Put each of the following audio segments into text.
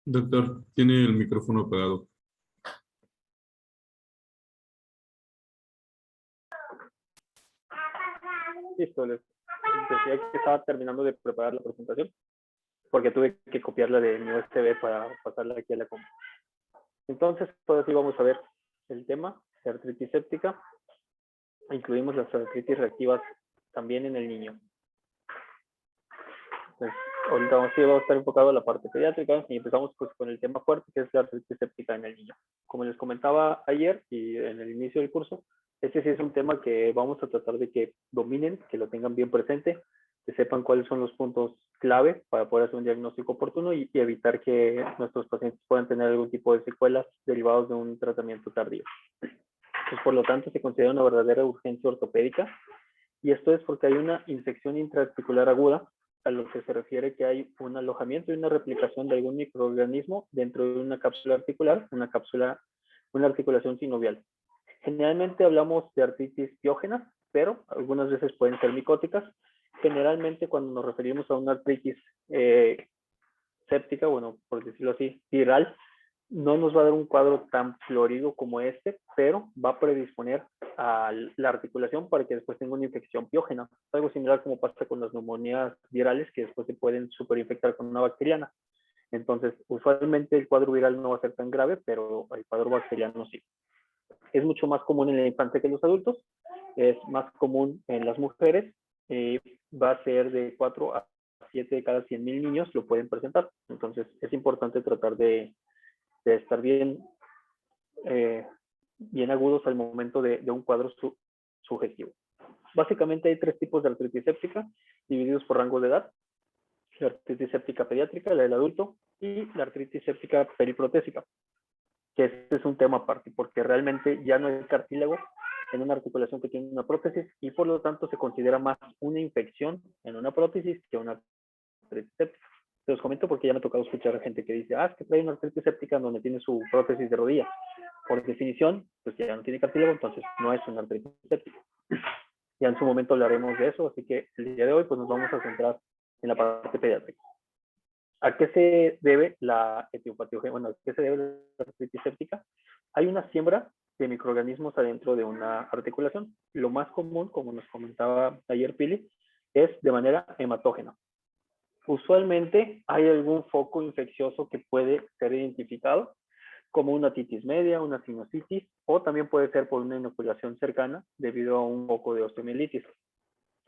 Doctor, tiene el micrófono apagado. Listo, les decía que estaba terminando de preparar la presentación porque tuve que copiarla de mi USB para pasarla aquí a la compu. Entonces, pues así vamos a ver el tema de artritis séptica. Incluimos las artritis reactivas también en el niño. Entonces, ahorita vamos a estar enfocado a la parte pediátrica y empezamos pues, con el tema fuerte que es la artritis séptica en el niño. Como les comentaba ayer y en el inicio del curso, este sí es un tema que vamos a tratar de que dominen, que lo tengan bien presente, que sepan cuáles son los puntos clave para poder hacer un diagnóstico oportuno y evitar que nuestros pacientes puedan tener algún tipo de secuelas derivados de un tratamiento tardío. Pues, por lo tanto, se considera una verdadera urgencia ortopédica y esto es porque hay una infección intraarticular aguda, a lo que se refiere que hay un alojamiento y una replicación de algún microorganismo dentro de una cápsula articular, una articulación sinovial. Generalmente hablamos de artritis piógenas, pero algunas veces pueden ser micóticas. Generalmente cuando nos referimos a una artritis séptica, bueno, por decirlo así, viral, no nos va a dar un cuadro tan florido como este, pero va a predisponer a la articulación para que después tenga una infección piógena. Algo similar como pasa con las neumonías virales que después se pueden superinfectar con una bacteriana. Entonces, usualmente el cuadro viral no va a ser tan grave, pero el cuadro bacteriano sí. Es mucho más común en la infancia que en los adultos, es más común en las mujeres, va a ser de 4 a 7 de cada 100,000 niños lo pueden presentar. Entonces, es importante tratar de estar bien, bien agudos al momento de un cuadro sugestivo. Básicamente hay tres tipos de artritis séptica, divididos por rango de edad: la artritis séptica pediátrica, la del adulto, y la artritis séptica periprotésica, que este es un tema aparte, porque realmente ya no hay cartílago en una articulación que tiene una prótesis y por lo tanto se considera más una infección en una prótesis que una artritis séptica. Se los comento porque ya me ha tocado escuchar a gente que dice, es que trae una artritis séptica donde tiene su prótesis de rodilla. Por definición, pues ya no tiene cartílago, entonces no es una artritis séptica. Ya en su momento hablaremos de eso, así que el día de hoy pues nos vamos a centrar en la parte pediátrica. ¿A qué se debe la etiopatía? Bueno, ¿a qué se debe la artritis séptica? Hay una siembra de microorganismos adentro de una articulación. Lo más común, como nos comentaba ayer Pili, es de manera hematógena. Usualmente hay algún foco infeccioso que puede ser identificado, como una otitis media, una sinusitis, o también puede ser por una inoculación cercana debido a un foco de osteomielitis.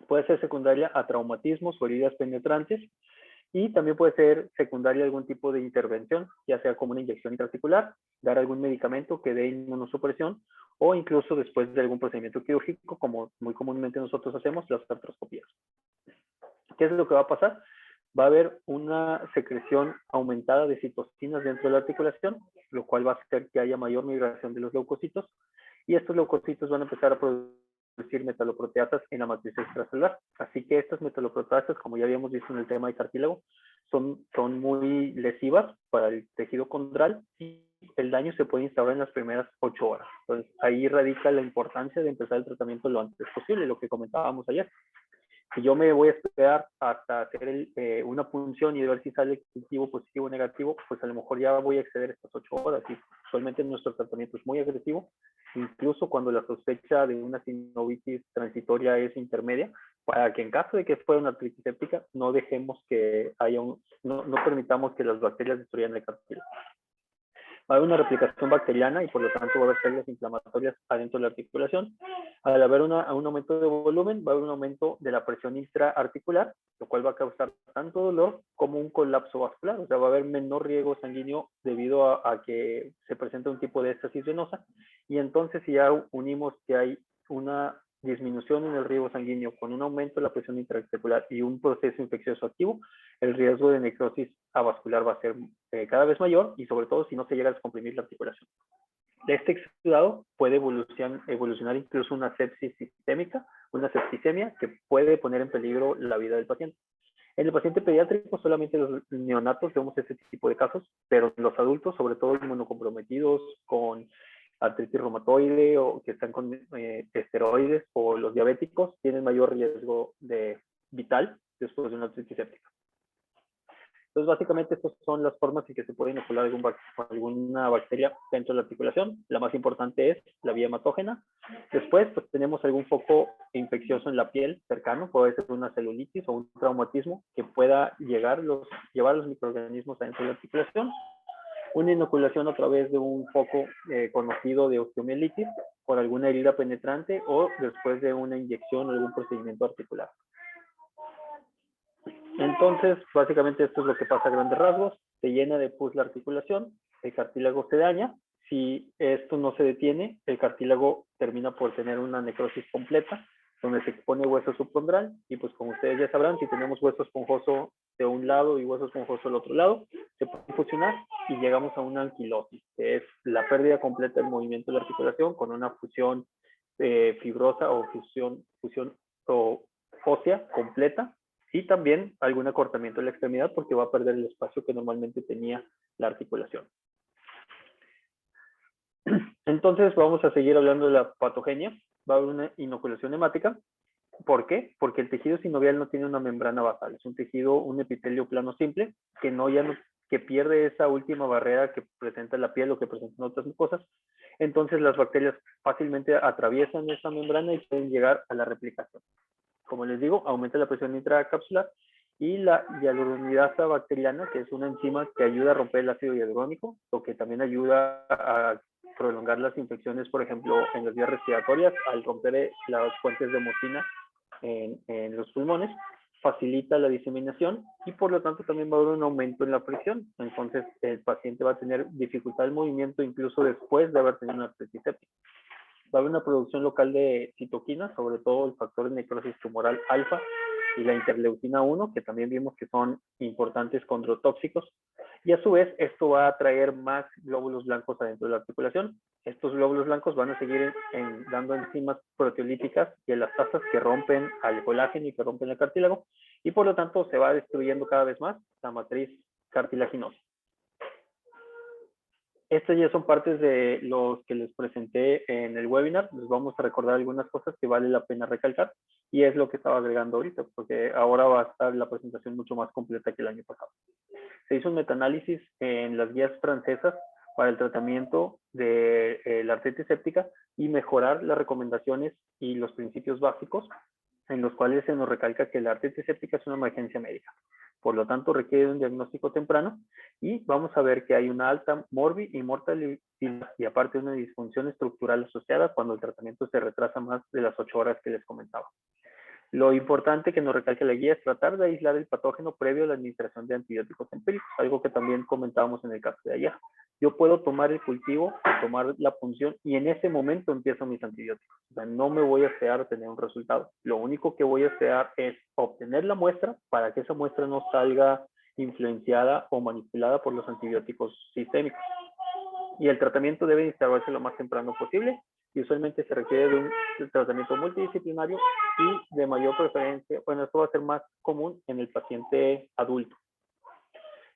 Puede ser secundaria a traumatismos o heridas penetrantes, y también puede ser secundaria a algún tipo de intervención, ya sea como una inyección intraarticular, dar algún medicamento que dé inmunosupresión, o incluso después de algún procedimiento quirúrgico, como muy comúnmente nosotros hacemos, las artroscopías. ¿Qué es lo que va a pasar? Va a haber una secreción aumentada de citocinas dentro de la articulación, lo cual va a hacer que haya mayor migración de los leucocitos, y estos leucocitos van a empezar a producir metaloproteasas en la matriz extracelular. Así que estas metaloproteasas, como ya habíamos visto en el tema de cartílago, son muy lesivas para el tejido condral y el daño se puede instaurar en las primeras 8 horas. Entonces, ahí radica la importancia de empezar el tratamiento lo antes posible, lo que comentábamos ayer. Si yo me voy a esperar hasta hacer una punción y ver si sale positivo o negativo, pues a lo mejor ya voy a exceder estas 8 horas. Y usualmente nuestro tratamiento es muy agresivo, incluso cuando la sospecha de una sinovitis transitoria es intermedia, para que en caso de que fuera una artritis séptica, no dejemos que haya no permitamos que las bacterias destruyan el cartílago. Va a haber una replicación bacteriana y por lo tanto va a haber células inflamatorias adentro de la articulación. Al haber un aumento de volumen, va a haber un aumento de la presión intraarticular, lo cual va a causar tanto dolor como un colapso vascular. O sea, va a haber menor riego sanguíneo debido a que se presenta un tipo de éstasis venosa. Y entonces, si ya unimos que hay una disminución en el riego sanguíneo con un aumento de la presión intraarticular y un proceso infeccioso activo, el riesgo de necrosis avascular va a ser cada vez mayor y sobre todo si no se llega a descomprimir la articulación. De este exudado puede evolucionar incluso una sepsis sistémica, una septicemia que puede poner en peligro la vida del paciente. En el paciente pediátrico solamente los neonatos vemos este tipo de casos, pero en los adultos, sobre todo inmunocomprometidos con artritis reumatoide o que están con esteroides o los diabéticos, tienen mayor riesgo vital después de una artritis séptica. Entonces, básicamente, estas son las formas en que se puede inocular alguna bacteria dentro de la articulación. La más importante es la vía hematógena. Después, pues tenemos algún foco infeccioso en la piel cercano, puede ser una celulitis o un traumatismo que pueda llevar los microorganismos adentro de la articulación. Una inoculación a través de un foco conocido de osteomielitis por alguna herida penetrante o después de una inyección o algún procedimiento articular. Entonces, básicamente esto es lo que pasa a grandes rasgos. Se llena de pus la articulación, el cartílago se daña. Si esto no se detiene, el cartílago termina por tener una necrosis completa, donde se expone hueso subcondral. Y pues como ustedes ya sabrán, si tenemos hueso esponjoso de un lado y hueso esponjoso del otro lado, se puede fusionar y llegamos a una anquilosis, que es la pérdida completa del movimiento de la articulación con una fusión fibrosa o fusión ósea completa, y también algún acortamiento de la extremidad porque va a perder el espacio que normalmente tenía la articulación. Entonces vamos a seguir hablando de la patogenia. Va a haber una inoculación hemática. ¿Por qué? Porque el tejido sinovial no tiene una membrana basal, es un tejido, un epitelio plano simple que pierde esa última barrera que presenta la piel o que presentan otras mucosas. Entonces las bacterias fácilmente atraviesan esa membrana y pueden llegar a la replicación. Como les digo, aumenta la presión intracapsular y la hialuronidasa bacteriana, que es una enzima que ayuda a romper el ácido hialurónico, lo que también ayuda a prolongar las infecciones, por ejemplo, en las vías respiratorias, al romper las fuentes de mucina en los pulmones, facilita la diseminación y por lo tanto también va a haber un aumento en la presión. Entonces el paciente va a tener dificultad de movimiento incluso después de haber tenido una artritis séptica. Va a haber una producción local de citoquinas, sobre todo el factor de necrosis tumoral alfa y la interleucina 1, que también vimos que son importantes condrotóxicos. Y a su vez, esto va a atraer más glóbulos blancos adentro de la articulación. Estos glóbulos blancos van a seguir dando enzimas proteolíticas y elastasas que rompen al colágeno y que rompen el cartílago. Y por lo tanto, se va destruyendo cada vez más la matriz cartilaginosa. Estas ya son partes de los que les presenté en el webinar. Les vamos a recordar algunas cosas que vale la pena recalcar y es lo que estaba agregando ahorita, porque ahora va a estar la presentación mucho más completa que el año pasado. Se hizo un metaanálisis en las guías francesas para el tratamiento de la artritis séptica y mejorar las recomendaciones y los principios básicos en los cuales se nos recalca que la artritis séptica es una emergencia médica. Por lo tanto, requiere un diagnóstico temprano y vamos a ver que hay una alta morbi y mortalidad y aparte una disfunción estructural asociada cuando el tratamiento se retrasa más de las 8 horas que les comentaba. Lo importante que nos recalca la guía es tratar de aislar el patógeno previo a la administración de antibióticos empíricos, algo que también comentábamos en el caso de ayer. Yo puedo tomar el cultivo, tomar la punción y en ese momento empiezo mis antibióticos. O sea, no me voy a esperar a tener un resultado. Lo único que voy a esperar es obtener la muestra para que esa muestra no salga influenciada o manipulada por los antibióticos sistémicos. Y el tratamiento debe instalarse lo más temprano posible y usualmente se requiere de un tratamiento multidisciplinario y de mayor preferencia, bueno, esto va a ser más común en el paciente adulto.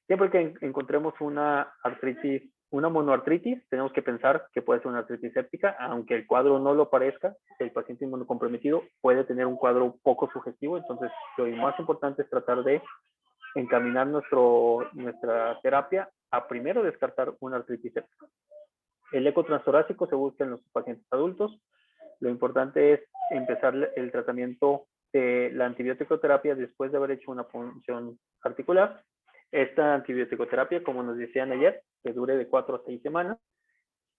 Siempre que encontremos una artritis, una monoartritis, tenemos que pensar que puede ser una artritis séptica, aunque el cuadro no lo parezca, el paciente inmunocomprometido puede tener un cuadro poco sugestivo, entonces lo más importante es tratar de encaminar nuestra terapia a primero descartar una artritis séptica. El eco transtorácico se busca en los pacientes adultos. Lo importante es empezar el tratamiento de la antibiótico-terapia después de haber hecho una punción articular. Esta antibiótico-terapia, como nos decían ayer, que dure de 4 a 6 semanas.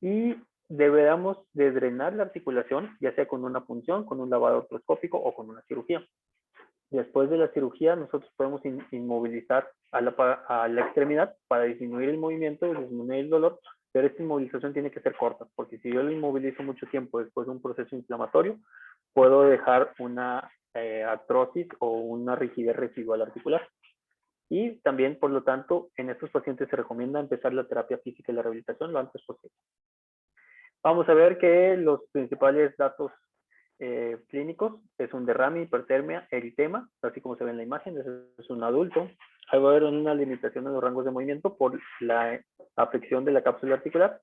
Y deberíamos de drenar la articulación, ya sea con una punción, con un lavado artroscópico o con una cirugía. Después de la cirugía, nosotros podemos inmovilizar a la extremidad para disminuir el movimiento y disminuir el dolor, pero esta inmovilización tiene que ser corta, porque si yo lo inmovilizo mucho tiempo después de un proceso inflamatorio, puedo dejar una artrosis o una rigidez residual articular. Y también, por lo tanto, en estos pacientes se recomienda empezar la terapia física y la rehabilitación lo antes posible. Vamos a ver que los principales datos clínicos es un derrame, hipertermia, eritema, así como se ve en la imagen, es un adulto. Ahí va a haber una limitación en los rangos de movimiento por la afección de la cápsula articular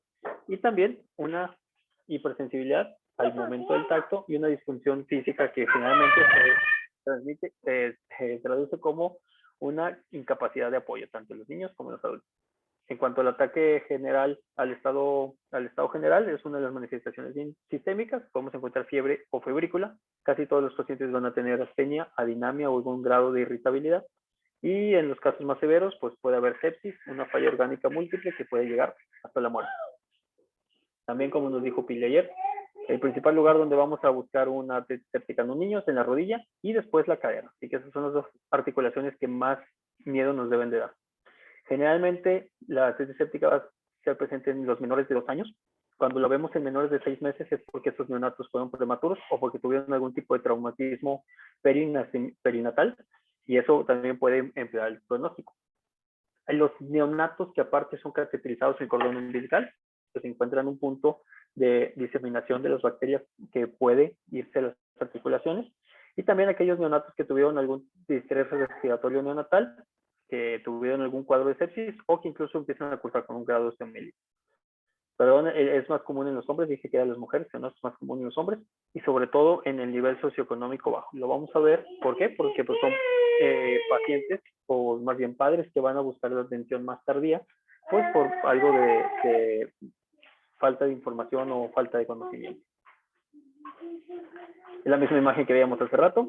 y también una hipersensibilidad al momento del tacto y una disfunción física que generalmente se traduce como una incapacidad de apoyo, tanto en los niños como en los adultos. En cuanto al ataque general al estado general, es una de las manifestaciones sistémicas. Podemos encontrar fiebre o febrícula. Casi todos los pacientes van a tener astenia, adinamia o algún grado de irritabilidad. Y en los casos más severos, pues puede haber sepsis, una falla orgánica múltiple que puede llegar hasta la muerte. También, como nos dijo Pili ayer, el principal lugar donde vamos a buscar una artritis séptica en un niño es en la rodilla y después la cadera. Así que esas son las dos articulaciones que más miedo nos deben de dar. Generalmente, la artritis séptica va a ser presente en los menores de 2 años. Cuando lo vemos en menores de 6 meses es porque estos neonatos fueron prematuros o porque tuvieron algún tipo de traumatismo perinatal, y eso también puede empeorar el pronóstico. Los neonatos que aparte son cateterizados en cordón umbilical, que se encuentran en un punto de diseminación de las bacterias que puede irse a las articulaciones, y también aquellos neonatos que tuvieron algún distrés respiratorio neonatal, que tuvieron algún cuadro de sepsis o que incluso empiezan a cursar con un grado de osteomielitis. Perdón, es más común en los hombres, dije que era las mujeres, pero no es más común en los hombres, y sobre todo en el nivel socioeconómico bajo. Lo vamos a ver, ¿por qué? Porque pues, son pacientes, o más bien padres, que van a buscar la atención más tardía, pues por algo de falta de información o falta de conocimiento. Es la misma imagen que veíamos hace rato.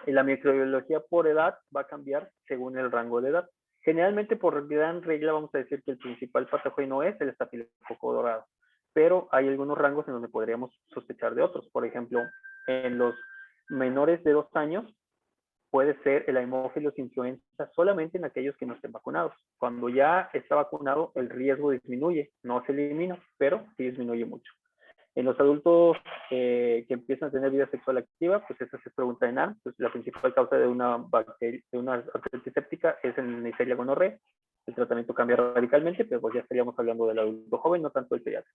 Y la microbiología por edad va a cambiar según el rango de edad. Generalmente, por gran regla, vamos a decir que el principal patógeno es el estafilococo dorado, pero hay algunos rangos en donde podríamos sospechar de otros. Por ejemplo, en los menores de 2 años puede ser el Haemophilus influenza solamente en aquellos que no estén vacunados. Cuando ya está vacunado, el riesgo disminuye, no se elimina, pero sí disminuye mucho. En los adultos que empiezan a tener vida sexual activa, pues esa se pregunta en A, pues la principal causa de una bacteria, de una artritis séptica es el Neisseria gonorrhoeae. El tratamiento cambia radicalmente, pero pues ya estaríamos hablando del adulto joven, no tanto del pediatra.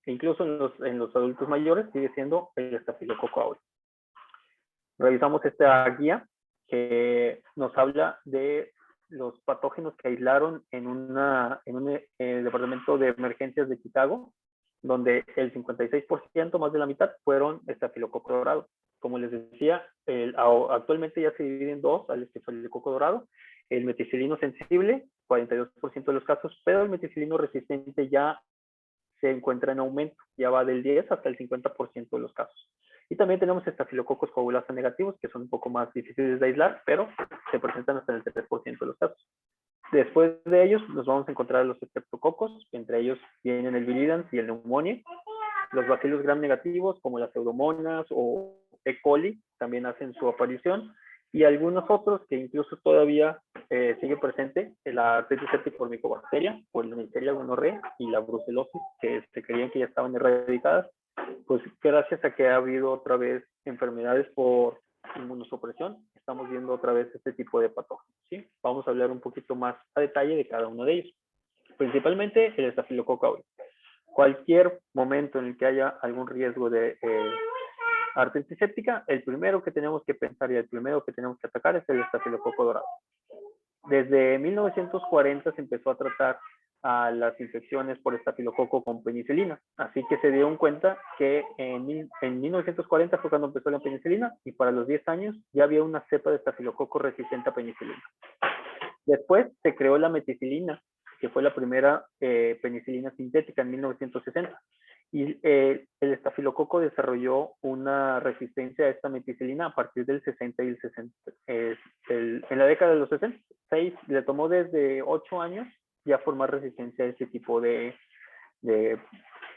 E incluso en los adultos mayores sigue siendo el estafilococo aureus. Revisamos esta guía que nos habla de los patógenos que aislaron en un departamento de emergencias de Chicago, donde el 56%, más de la mitad, fueron estafilococo dorado. Como les decía, actualmente ya se divide en dos al estafilococo dorado. El meticilino sensible, 42% de los casos, pero el meticilino resistente ya se encuentra en aumento, ya va del 10 hasta el 50% de los casos. Y también tenemos estafilococos coagulasa negativos, que son un poco más difíciles de aislar, pero se presentan hasta el 3% de los casos. Después de ellos nos vamos a encontrar los estreptococos, entre ellos vienen el viridans y el pneumonia. Los bacilos gram negativos, como las pseudomonas o E. coli, también hacen su aparición. Y algunos otros que incluso todavía sigue presente, la artritis séptica por micobacteria, por la Neisseria gonorrhoeae y la brucelosis, que se creían que ya estaban erradicadas, pues gracias a que ha habido otra vez enfermedades por inmunosupresión, estamos viendo otra vez este tipo de patógenos, ¿sí? Vamos a hablar un poquito más a detalle de cada uno de ellos. Principalmente el estafilococo aureus. Cualquier momento en el que haya algún riesgo de artritis séptica, el primero que tenemos que pensar y el primero que tenemos que atacar es el estafilococo dorado. Desde 1940 se empezó a tratar a las infecciones por estafilococo con penicilina. Así que se dieron cuenta que en 1940 fue cuando empezó la penicilina y para los 10 años ya había una cepa de estafilococo resistente a penicilina. Después se creó la meticilina, que fue la primera penicilina sintética en 1960. Y el estafilococo desarrolló una resistencia a esta meticilina a partir del 60 y el 60. En la década de los 60, le tomó desde 8 años ya formar resistencia a este tipo de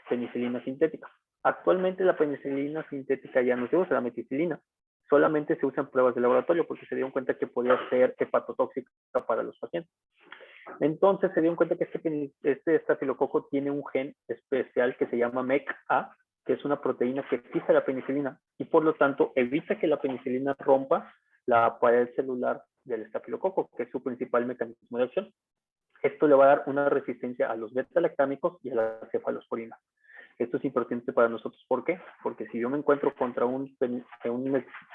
penicilina sintética. Actualmente la penicilina sintética ya no se usa, la meticilina. Solamente se usan pruebas de laboratorio porque se dieron cuenta que podía ser hepatotóxica para los pacientes. Entonces se dieron cuenta que este estafilococo tiene un gen especial que se llama MECA, que es una proteína que fija la penicilina y por lo tanto evita que la penicilina rompa la pared celular del estafilococo, que es su principal mecanismo de acción. Esto le va a dar una resistencia a los beta-lactámicos y a la cefalosporina. Esto es importante para nosotros. ¿Por qué? Porque si yo me encuentro contra un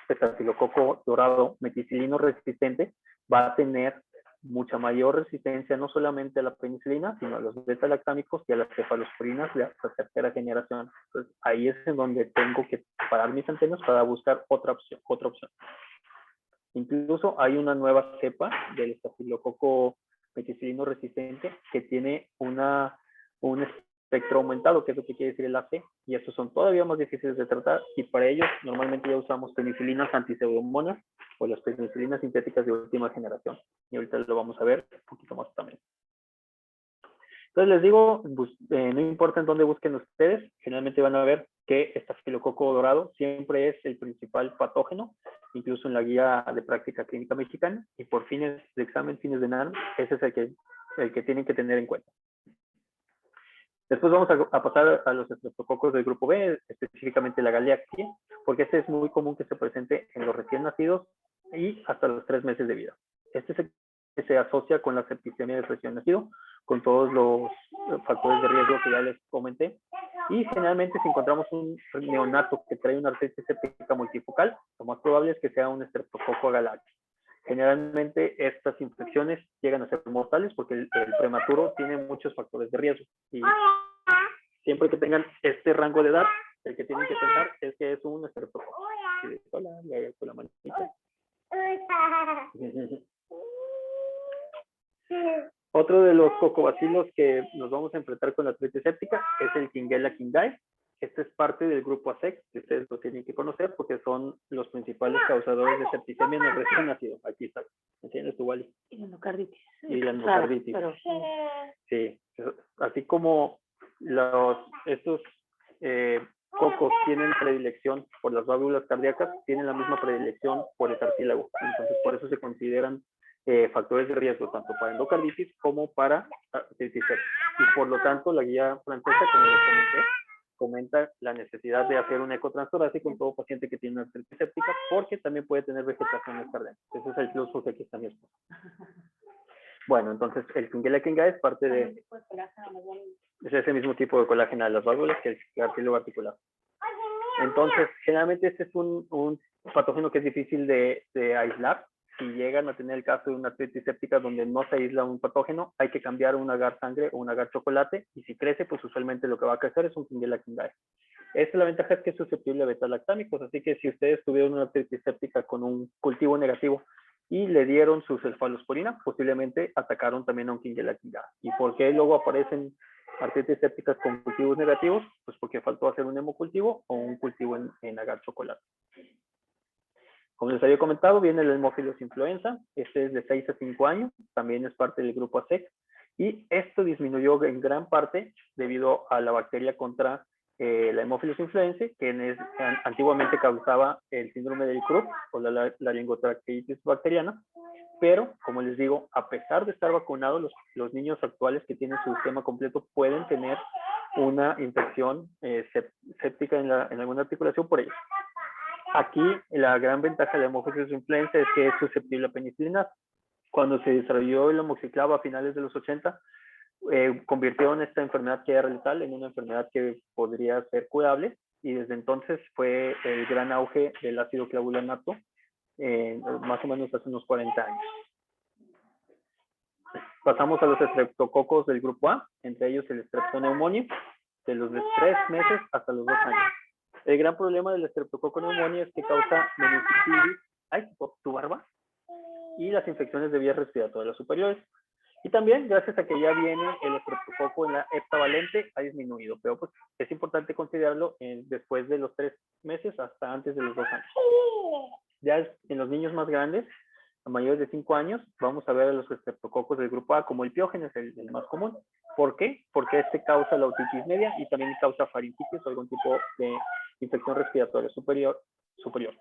estafilococo dorado meticilino resistente, va a tener mucha mayor resistencia no solamente a la penicilina, sino a los beta-lactámicos y a las cefalosporinas de la tercera generación. Entonces, ahí es en donde tengo que parar mis antenas para buscar otra opción. Incluso hay una nueva cepa del estafilococo meticilino resistente que tiene un espectro aumentado, que es lo que quiere decir el AC, y estos son todavía más difíciles de tratar, y para ellos normalmente ya usamos penicilinas antiseudomonas o las penicilinas sintéticas de última generación, y ahorita lo vamos a ver un poquito más también. Entonces les digo, no importa en dónde busquen ustedes, generalmente van a ver que estafilococo dorado siempre es el principal patógeno, incluso en la guía de práctica clínica mexicana, y por fines de examen, fines de NAN, ese es el que tienen que tener en cuenta. Después vamos a pasar a los estreptococos del grupo B, específicamente la Galectia, porque este es muy común que se presente en los recién nacidos y hasta los 3 meses de vida. Este se asocia con la septicemia del recién nacido, con todos los factores de riesgo que ya les comenté. Y generalmente si encontramos un neonato que trae una artritis séptica multifocal, lo más probable es que sea un estreptococo Galectia. Generalmente estas infecciones llegan a ser mortales porque el prematuro tiene muchos factores de riesgo. Y siempre que tengan este rango de edad, el que tienen que pensar es que es un estreptococo. Hola, ya con la manita. Otro de los cocobacilos que nos vamos a enfrentar con la artritis séptica es el Shigella shingai. Este es parte del grupo ASEC, que ustedes lo tienen que conocer porque son los principales causadores de septicemia en el recién nacido. Aquí está. ¿Entiendes tú, Wally? Y la endocarditis. Y la endocarditis. Claro, sí, así como estos cocos tienen predilección por las válvulas cardíacas, tienen la misma predilección por el cartílago. Entonces, por eso se consideran factores de riesgo tanto para endocarditis como para artritis séptica. Y por lo tanto, la guía francesa, como les comenté, comenta la necesidad de hacer un eco transtorácico en todo paciente que tiene una artritis séptica, porque también puede tener vegetaciones cardíacas. Ese es el flujo que aquí está mi esposa. Bueno, entonces el Shigella shingai es parte de... Es ese mismo tipo de colágeno de las válvulas que el cartílago articular. Entonces, generalmente este es un patógeno que es difícil de aislar. Si llegan a tener el caso de una artritis séptica donde no se aísla un patógeno, hay que cambiar un agar sangre o un agar chocolate, y si crece, pues usualmente lo que va a crecer es un Shigella shingai. La ventaja es que es susceptible a beta-lactámicos, así que si ustedes tuvieron una artritis séptica con un cultivo negativo y le dieron su cefalosporina, posiblemente atacaron también a un Shigella shingai. ¿Y por qué luego aparecen artritis sépticas con cultivos negativos? Pues porque faltó hacer un hemocultivo o un cultivo en agar chocolate. Como les había comentado, viene el Haemophilus influenza. Este es de 6 a 5 años, también es parte del grupo ASEC, y esto disminuyó en gran parte debido a la bacteria contra la Haemophilus influenzae, que antiguamente causaba el síndrome del Krupp o la laringotractitis bacteriana. Pero, como les digo, a pesar de estar vacunados, los niños actuales que tienen su sistema completo pueden tener una infección séptica en alguna articulación por ello. Aquí la gran ventaja de la Haemophilus influenzae es que es susceptible a penicilina. Cuando se desarrolló el amoxiclavo a finales de los 80, convirtieron esta enfermedad que era letal en una enfermedad que podría ser curable, y desde entonces fue el gran auge del ácido clavulanato, más o menos hace unos 40 años. Pasamos a los estreptococos del grupo A, entre ellos el Streptoneumoniae, de los de 3 meses hasta los 2 años. El gran problema del Streptococcus pneumoniae es que causa meningitis, tu barba, y las infecciones de vías respiratorias superiores. Y también, gracias a que ya viene el estreptococo en la heptavalente, ha disminuido, pero pues es importante considerarlo después de los 3 meses hasta antes de los 2 años. Ya en los niños más grandes, a mayores de 5 años, vamos a ver a los estreptococos del grupo A como el Piógenes, el más común. ¿Por qué? Porque este causa la otitis media y también causa faringitis o algún tipo de infección respiratoria superior.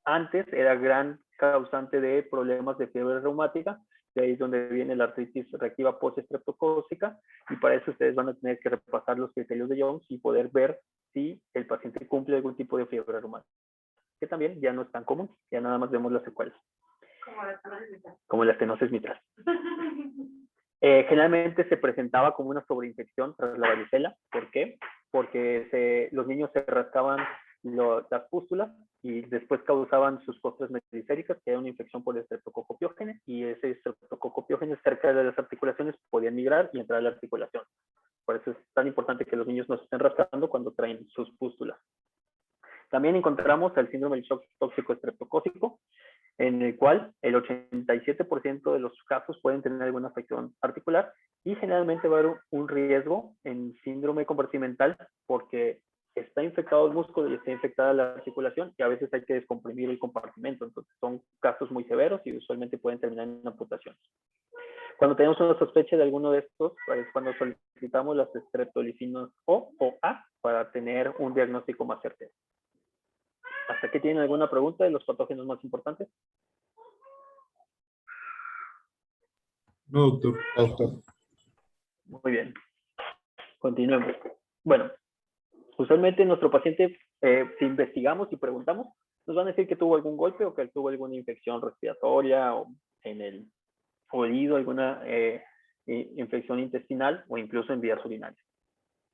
Antes era gran causante de problemas de fiebre reumática, de ahí es donde viene la artritis reactiva postestreptocócica, y para eso ustedes van a tener que repasar los criterios de Jones y poder ver si el paciente cumple algún tipo de fiebre reumática, que también ya no es tan común, ya nada más vemos las secuelas. Como la estenosis mitral. Generalmente se presentaba como una sobreinfección tras la varicela. ¿Por qué? Porque los niños se rascaban las pústulas y después causaban sus costras metaséricas, que era una infección por el Streptococcus pyogenes, y ese Streptococcus pyogenes cerca de las articulaciones podían migrar y entrar a la articulación. Por eso es tan importante que los niños no se estén rascando cuando traen sus pústulas. También encontramos el síndrome del shock tóxico estreptocócico, en el cual el 87% de los casos pueden tener alguna afección articular y generalmente va a haber un riesgo en síndrome compartimental porque está infectado el músculo y está infectada la articulación y a veces hay que descomprimir el compartimento. Entonces son casos muy severos y usualmente pueden terminar en amputación. Cuando tenemos una sospecha de alguno de estos, es cuando solicitamos las streptolicinas O o A para tener un diagnóstico más certero. ¿Hasta aquí tienen alguna pregunta de los patógenos más importantes? No, doctor. Doctor. Muy bien. Continuemos. Bueno, usualmente nuestro paciente, si investigamos y preguntamos, nos van a decir que tuvo algún golpe o que tuvo alguna infección respiratoria o en el oído, alguna infección intestinal o incluso en vías urinarias.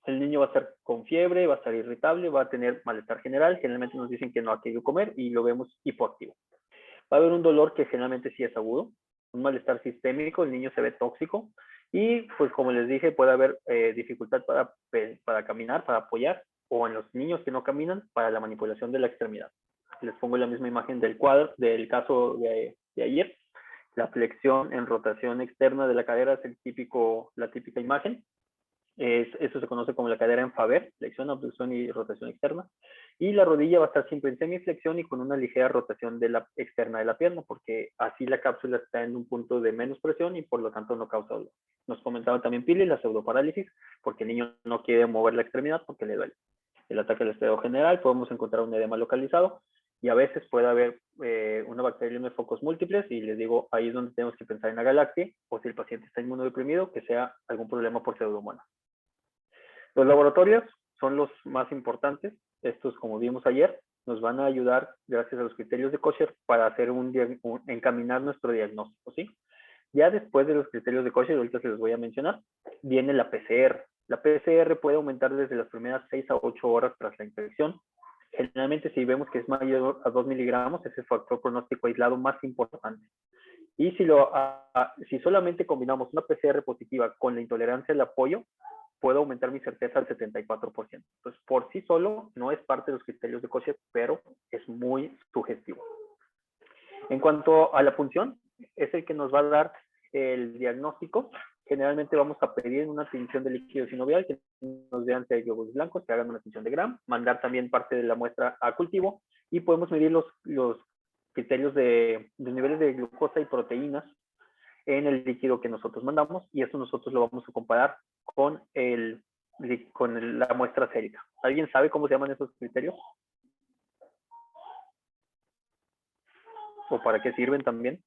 El niño va a estar con fiebre, va a estar irritable, va a tener malestar general. Generalmente nos dicen que no ha querido comer y lo vemos hipoactivo. Va a haber un dolor que generalmente sí es agudo, un malestar sistémico, el niño se ve tóxico y pues como les dije puede haber dificultad para caminar, para apoyar o en los niños que no caminan para la manipulación de la extremidad. Les pongo la misma imagen del cuadro, del caso de ayer. La flexión en rotación externa de la cadera es la típica imagen. Eso se conoce como la cadera en Faber, flexión, abducción y rotación externa. Y la rodilla va a estar siempre en semiflexión y con una ligera rotación externa de la pierna, porque así la cápsula está en un punto de menos presión y por lo tanto no causa dolor. Nos comentaba también Pili la pseudoparálisis, porque el niño no quiere mover la extremidad porque le duele. El ataque al estado general, podemos encontrar un edema localizado y a veces puede haber una bacteria de focos múltiples y les digo, ahí es donde tenemos que pensar en la galaxia o si el paciente está inmunodeprimido, que sea algún problema por pseudomonas. Los laboratorios son los más importantes. Estos, como vimos ayer, nos van a ayudar, gracias a los criterios de Kosher, para hacer encaminar nuestro diagnóstico, ¿sí? Ya después de los criterios de Kosher, ahorita se los voy a mencionar, viene la PCR. La PCR puede aumentar desde las primeras 6 a 8 horas tras la infección. Generalmente, si vemos que es mayor a 2 miligramos, es el factor pronóstico aislado más importante. Y si solamente combinamos una PCR positiva con la intolerancia al apoyo, puedo aumentar mi certeza al 74%. Entonces, por sí solo, no es parte de los criterios de Kosher, pero es muy sugestivo. En cuanto a la punción, es el que nos va a dar el diagnóstico. Generalmente vamos a pedir una tinción de líquido sinovial, que nos vean si hay glóbulos blancos, que hagan una tinción de Gram, mandar también parte de la muestra a cultivo y podemos medir los criterios de niveles de glucosa y proteínas en el líquido que nosotros mandamos y eso nosotros lo vamos a comparar con la muestra sérica. ¿Alguien sabe cómo se llaman esos criterios? ¿O para qué sirven también?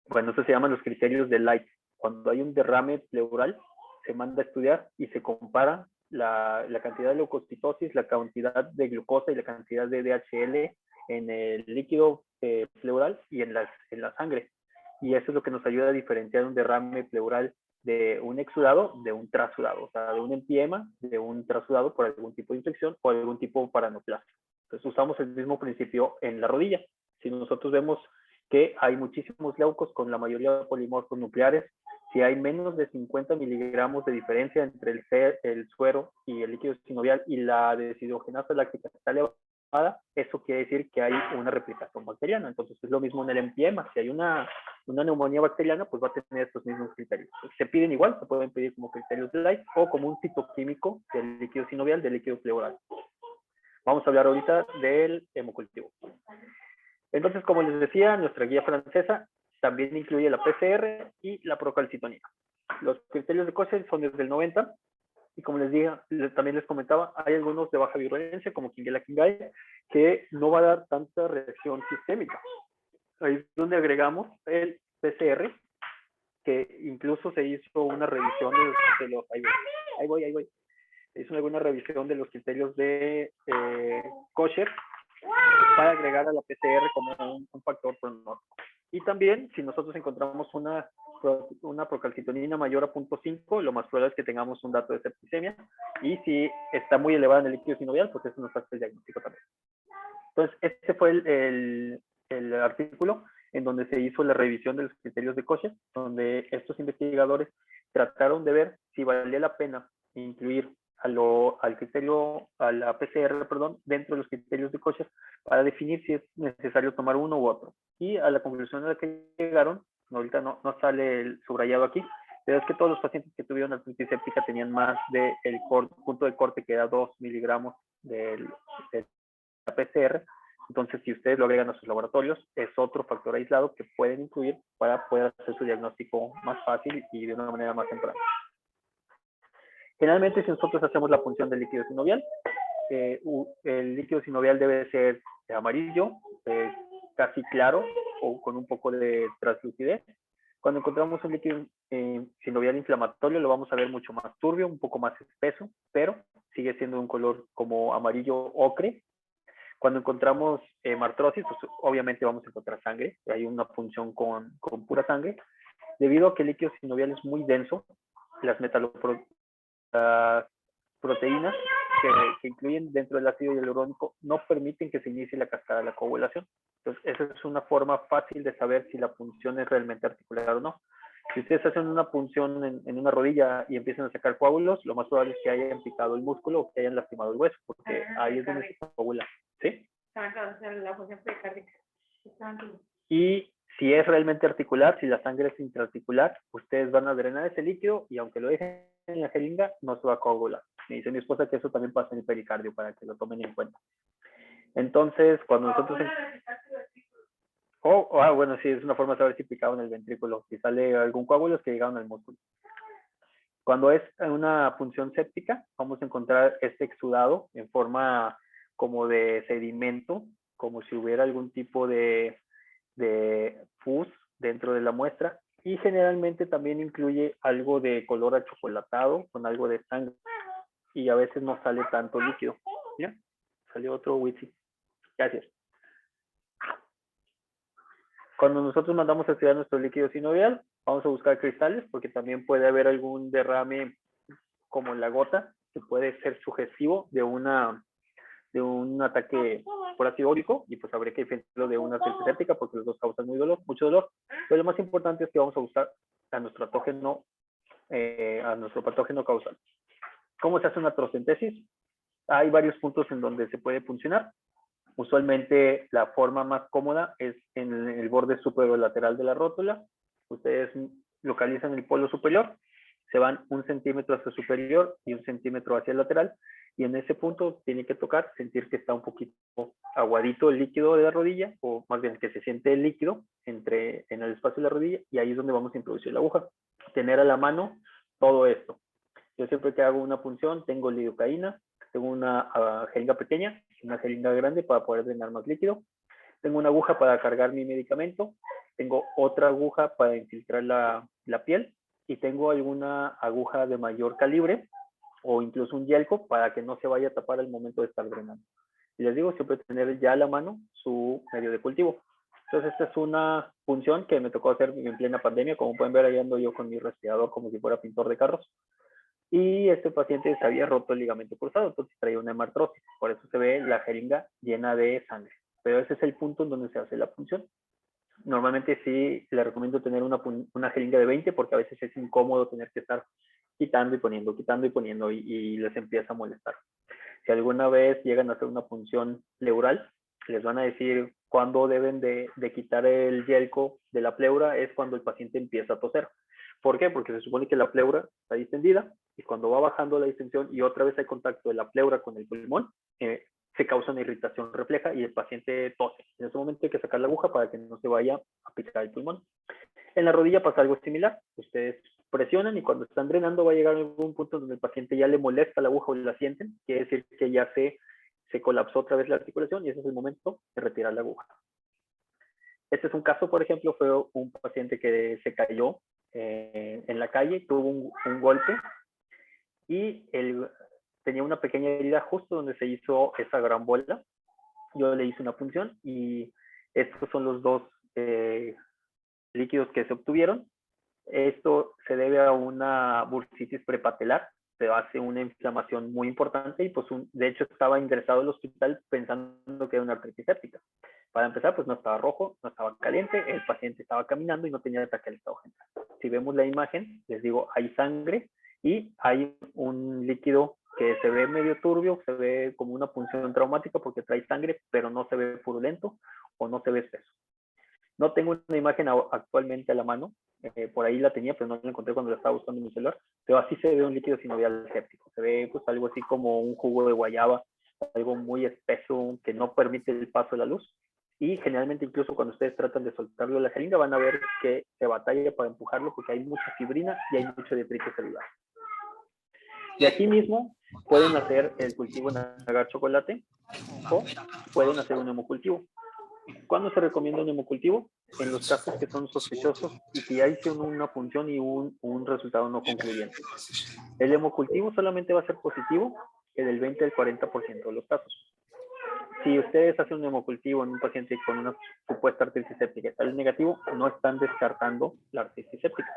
Bueno, eso se llaman los criterios de Light. Cuando hay un derrame pleural, se manda a estudiar y se compara la cantidad de leucocitosis, la cantidad de glucosa y la cantidad de DHL en el líquido pleural y en la sangre. Y eso es lo que nos ayuda a diferenciar un derrame pleural de un exudado de un trasudado, o sea, de un empiema, de un trasudado por algún tipo de infección o algún tipo de paranoplasma. Entonces usamos el mismo principio en la rodilla. Si nosotros vemos que hay muchísimos leucos con la mayoría de polimorfos nucleares, si hay menos de 50 miligramos de diferencia entre el suero y el líquido sinovial y la deshidrogenasa láctica está elevada, eso quiere decir que hay una replicación bacteriana. Entonces es lo mismo en el empiema. Si hay una neumonía bacteriana, pues va a tener estos mismos criterios. Se piden igual, se pueden pedir como criterios de Light o como un citoquímico del líquido sinovial, del líquido pleural. Vamos a hablar ahorita del hemocultivo. Entonces, como les decía, nuestra guía francesa también incluye la PCR y la procalcitonina. Los criterios de Kosher son desde el 90 y como les dije, también les comentaba, hay algunos de baja virulencia como Quinguela-Quingae que no va a dar tanta reacción sistémica. Ahí es donde agregamos el PCR, que incluso se hizo una revisión de los... Ahí voy. Se hizo alguna revisión de los criterios de Kosher para agregar a la PCR como un factor pronóstico. Y también, si nosotros encontramos una procalcitonina mayor a 0.5, lo más probable es que tengamos un dato de septicemia. Y si está muy elevada en el líquido sinovial, pues eso nos hace el diagnóstico también. Entonces, este fue el artículo en donde se hizo la revisión de los criterios de Kocher, donde estos investigadores trataron de ver si valía la pena incluir al criterio, a la PCR, perdón, dentro de los criterios de Kocher para definir si es necesario tomar uno u otro. Y a la conclusión a la que llegaron, ahorita no sale el subrayado aquí, pero es que todos los pacientes que tuvieron artritis séptica tenían más del punto de corte, que era 2 miligramos de la PCR. Entonces, si ustedes lo agregan a sus laboratorios, es otro factor aislado que pueden incluir para poder hacer su diagnóstico más fácil y de una manera más temprana. Generalmente, si nosotros hacemos la punción del líquido sinovial, el líquido sinovial debe ser amarillo, casi claro o con un poco de translucidez. Cuando encontramos un líquido sinovial inflamatorio, lo vamos a ver mucho más turbio, un poco más espeso, pero sigue siendo un color como amarillo ocre. Cuando encontramos martrosis, pues obviamente vamos a encontrar sangre. Hay una punción con pura sangre. Debido a que el líquido sinovial es muy denso, las proteínas que incluyen dentro del ácido hialurónico no permiten que se inicie la cascada de la coagulación. Entonces, esa es una forma fácil de saber si la punción es realmente articular o no. Si ustedes hacen una punción en una rodilla y empiezan a sacar coágulos, lo más probable es que hayan picado el músculo o que hayan lastimado el hueso, porque ahí es donde se coagula. ¿Sí? La función pericárdica. Y si es realmente articular, si la sangre es intraarticular, ustedes van a drenar ese líquido y aunque lo dejen en la jeringa, no se va a coagular. Me dice mi esposa que eso también pasa en el pericardio, para que lo tomen en cuenta. Entonces, cuando nosotros... bueno, sí, es una forma de saber si picaba en el ventrículo. Si sale algún coágulo, es que llegaron al músculo. Cuando es una punción séptica, vamos a encontrar este exudado en forma como de sedimento, como si hubiera algún tipo de pus dentro de la muestra, y generalmente también incluye algo de color achocolatado con algo de sangre, y a veces no sale tanto líquido. Mira, salió otro whisky. Gracias. Cuando nosotros mandamos a estudiar nuestro líquido sinovial, vamos a buscar cristales, porque también puede haber algún derrame como en la gota, que puede ser sugestivo de un ataque por ácido úrico, y pues habría que diferenciarlo de una artritis séptica, porque los dos causan mucho dolor. Pero lo más importante es que vamos a buscar a nuestro patógeno causal. ¿Cómo se hace una trocentesis? Hay varios puntos en donde se puede puncionar. Usualmente la forma más cómoda es en el borde superolateral de la rótula. Ustedes localizan el polo superior, se van 1 centímetro hacia el superior y 1 centímetro hacia el lateral, y en ese punto tiene que tocar, sentir que está un poquito aguadito el líquido de la rodilla, o más bien que se siente el líquido en el espacio de la rodilla, y ahí es donde vamos a introducir la aguja. Tener a la mano todo esto. Yo siempre que hago una punción tengo lidocaína, tengo una jeringa pequeña, una jeringa grande para poder drenar más líquido, tengo una aguja para cargar mi medicamento, tengo otra aguja para infiltrar la piel, y tengo alguna aguja de mayor calibre o incluso un yelco para que no se vaya a tapar al momento de estar drenando. Y les digo, siempre tener ya a la mano su medio de cultivo. Entonces, esta es una punción que me tocó hacer en plena pandemia. Como pueden ver, ahí ando yo con mi respirador como si fuera pintor de carros. Y este paciente se había roto el ligamento cruzado, entonces traía una hemartrosis. Por eso se ve la jeringa llena de sangre. Pero ese es el punto en donde se hace la punción. Normalmente sí le recomiendo tener una jeringa de 20, porque a veces es incómodo tener que estar quitando y poniendo, y les empieza a molestar. Si alguna vez llegan a hacer una punción pleural, les van a decir cuándo deben de quitar el yelco de la pleura, es cuando el paciente empieza a toser. ¿Por qué? Porque se supone que la pleura está distendida, y cuando va bajando la distensión y otra vez hay contacto de la pleura con el pulmón, se causa una irritación refleja y el paciente tose. En ese momento hay que sacar la aguja para que no se vaya a picar el pulmón. En la rodilla pasa algo similar. Ustedes presionan y cuando están drenando va a llegar a algún punto donde el paciente ya le molesta la aguja o la sienten. Quiere decir que ya se colapsó otra vez la articulación, y ese es el momento de retirar la aguja. Este es un caso, por ejemplo, fue un paciente que se cayó en la calle, tuvo un golpe, y tenía una pequeña herida justo donde se hizo esa gran bola. Yo le hice una punción y estos son los dos líquidos que se obtuvieron. Esto se debe a una bursitis prepatelar, se hace una inflamación muy importante y pues de hecho estaba ingresado al hospital pensando que era una artritis séptica. Para empezar, pues no estaba rojo, no estaba caliente, el paciente estaba caminando y no tenía ataque al estado general. Si vemos la imagen, les digo, hay sangre y hay un líquido que se ve medio turbio, se ve como una punción traumática porque trae sangre, pero no se ve purulento o no se ve espeso. No tengo una imagen actualmente a la mano, por ahí la tenía, pero no la encontré cuando la estaba buscando en mi celular, pero así se ve un líquido sinovial séptico. Se ve pues algo así como un jugo de guayaba, algo muy espeso que no permite el paso de la luz. Y generalmente incluso cuando ustedes tratan de soltarlo de la jeringa van a ver que se batalla para empujarlo porque hay mucha fibrina y hay mucho detrito celular. Y aquí mismo pueden hacer el cultivo en agar chocolate o pueden hacer un hemocultivo. ¿Cuándo se recomienda un hemocultivo? En los casos que son sospechosos y que ya hicieron una función y un resultado no concluyente. El hemocultivo solamente va a ser positivo en el 20 al 40% de los casos. Si ustedes hacen un hemocultivo en un paciente con una supuesta artritis séptica y sale negativo, no están descartando la artritis séptica.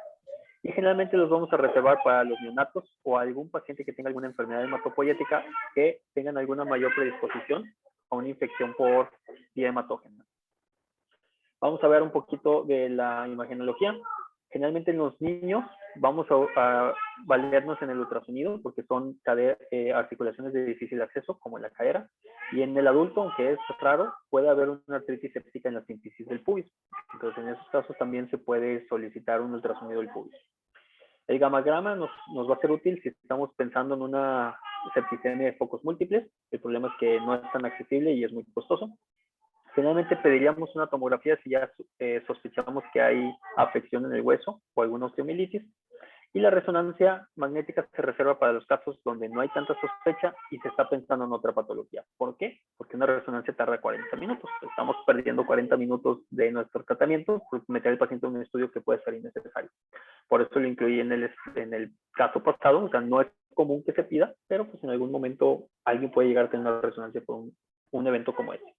Y generalmente los vamos a reservar para los neonatos o algún paciente que tenga alguna enfermedad hematopoyética que tengan alguna mayor predisposición a una infección por vía hematógena. Vamos a ver un poquito de la imagenología. Generalmente en los niños vamos a valernos en el ultrasonido porque son articulaciones de difícil acceso, como en la cadera. Y en el adulto, aunque es raro, puede haber una artritis séptica en la sínfisis del pubis. Entonces, en esos casos también se puede solicitar un ultrasonido del pubis. El gamagrama nos va a ser útil si estamos pensando en una septicemia de focos múltiples. El problema es que no es tan accesible y es muy costoso. Generalmente pediríamos una tomografía si ya sospechamos que hay afección en el hueso o alguna osteomielitis. Y la resonancia magnética se reserva para los casos donde no hay tanta sospecha y se está pensando en otra patología. ¿Por qué? Porque una resonancia tarda 40 minutos. Estamos perdiendo 40 minutos de nuestro tratamiento por meter al paciente en un estudio que puede ser innecesario. Por eso lo incluí en el caso pasado. O sea, no es común que se pida, pero pues en algún momento alguien puede llegar a tener una resonancia por un evento como este.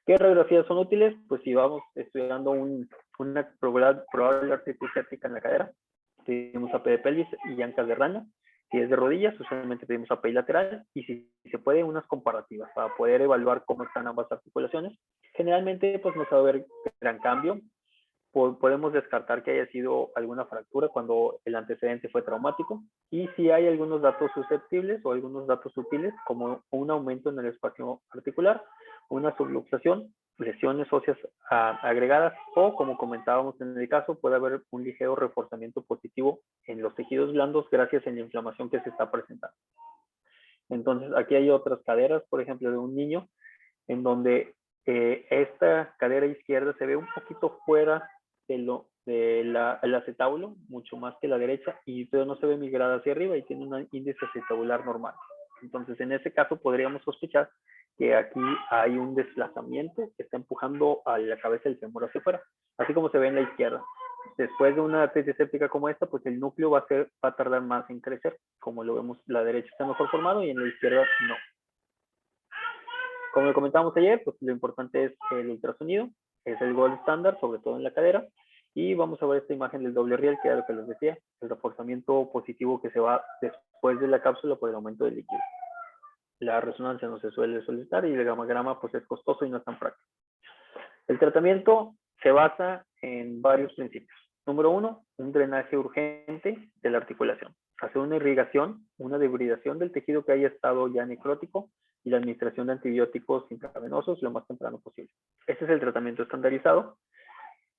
¿Qué radiografías son útiles? Pues si vamos estudiando una probable artritis séptica en la cadera, pedimos AP de pelvis y ancas de rana. Si es de rodillas, usualmente pedimos AP lateral y si se puede, unas comparativas para poder evaluar cómo están ambas articulaciones. Generalmente, pues no se va a ver gran cambio. Podemos descartar que haya sido alguna fractura cuando el antecedente fue traumático. Y si hay algunos datos susceptibles o algunos datos sutiles, como un aumento en el espacio articular, una subluxación, lesiones óseas agregadas o, como comentábamos en el caso, puede haber un ligero reforzamiento positivo en los tejidos blandos gracias a la inflamación que se está presentando. Entonces, aquí hay otras caderas, por ejemplo, de un niño, en donde esta cadera izquierda se ve un poquito fuera del acetábulo, mucho más que la derecha, y pero no se ve migrada hacia arriba y tiene un índice acetabular normal. Entonces, en ese caso podríamos sospechar que aquí hay un desplazamiento que está empujando a la cabeza del fémur hacia afuera, así como se ve en la izquierda. Después de una artritis séptica como esta, pues el núcleo va a tardar más en crecer. Como lo vemos, la derecha está mejor formado y en la izquierda no. Como lo comentábamos ayer, pues lo importante es el ultrasonido, es el gold estándar, sobre todo en la cadera. Y vamos a ver esta imagen del doble riel, que era lo que les decía, el reforzamiento positivo que se va después de la cápsula por el aumento del líquido. La resonancia no se suele solicitar y el gamagrama pues es costoso y no es tan práctico. El tratamiento se basa en varios principios. Número 1, un drenaje urgente de la articulación. Hacer una irrigación, una debridación del tejido que haya estado ya necrótico y la administración de antibióticos intravenosos lo más temprano posible. Este es el tratamiento estandarizado.